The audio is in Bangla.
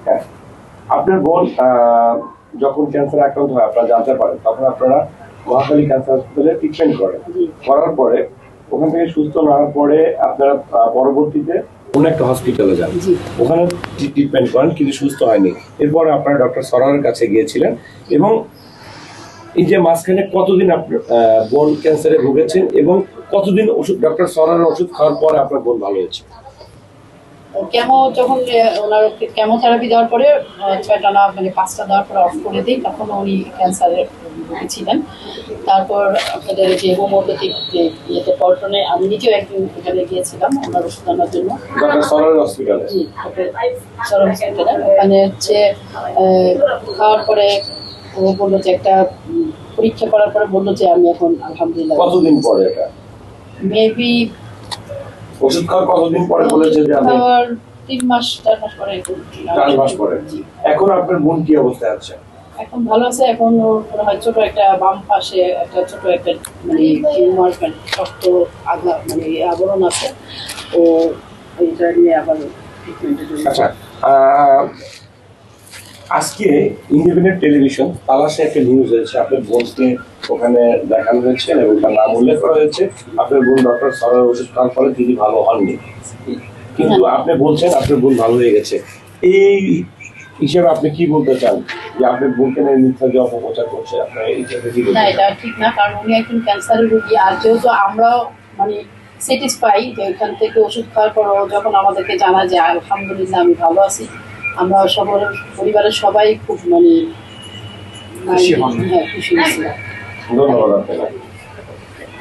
হ্যাঁ, আপনার বোন যখন ক্যান্সার আক্রান্ত হয় আপনারা জানতে পারেন, তখন আপনারা মহাখালী ক্যান্সার হসপিটালে ট্রিটমেন্ট করেন। করার পরে ওখান থেকে সুস্থ না হওয়ার পরে আপনারা পরবর্তীতে অন্য একটা হসপিটালে যান, ওখানে ট্রিটমেন্ট করেন, কিন্তু সুস্থ হয়নি। এরপরে আপনারা ডক্টর সরারের কাছে গিয়েছিলেন, এবং এই যে মাঝখানে কতদিন আপনার বোন ক্যান্সারে ভুগেছেন এবং কতদিন ওষুধ ডক্টর সরারের ওষুধ খাওয়ার পরে আপনার বোন ভালো হয়েছে? কেমো যখন ওনার কেমোথেরাপি দেওয়ার পরে 6টা না মানে 5টা দেওয়ার পরে অফ করে দিই, তখন উনি ক্যান্সারে ভুগেছিলেন। তারপর আপনাদের যে হোমিওপ্যাথিক যে ইয়েতে পল্টনে আমি নিজেও একদিন ওখানে গিয়েছিলাম ওনার ওষুধ আনার জন্য। হসপিটালে ওখানে হচ্ছে খাওয়ার পরে ও বললো যে একটা পরীক্ষা করার পরে বললো যে আমি এখন আলহামদুলিল্লাহ। কতদিন পরে এটা? মেবি ওষুধ খাওয়ার কতদিন পরে বলেছে যে আমি? 3 মাস 4 মাস পরে। 4 মাস পরে। এখন আপনার বোন কি অবস্থায় আছে? এখন ভালো আছে। এখন ওর হয় ছোট একটা বাম পাশে একটা ছোট একটা মানে টিউমার শক্ত আঘাত মানে আবরণ আছে, ও এইটা নিয়ে আবার ট্রিটমেন্টের জন্য। আচ্ছা, আজকে ইন্ডিপেন্ডেন্ট টেলিভিশন তালাশে একটা নিউজ হয়েছে, আপনার বোনকে ওখানে দেখানো হয়েছে এবং তার নাম উল্লেখ করা হয়েছে। আপনার বোন ডক্টর সরার ওষুধ খাওয়ার ফলে তিনি ভালো হননি, কিন্তু আপনি বলছেন আপনার বোন ভালো হয়ে গেছে। এই হিসেবে আপনি কি বলতে চান যে আপনার বোনকে নিয়ে মিথ্যা যে অপপ্রচার করছে, আপনার এই হিসেবে কি বলতে না, চান? এটা ঠিক না, কারণ উনি একজন ক্যান্সারের রোগী। আর যেহেতু আমরাও মানে স্যাটিসফাই যে ওইখান থেকে ওষুধ খাওয়ার পর যখন আমাদেরকে জানা যায় আলহামদুলিল্লাহ আমি ভালো আছি, আমরা সবার পরিবারের সবাই খুব মানে খুশি হন। হ্যাঁ খুশি হয়েছিলাম। ধন্যবাদ আপনাকে।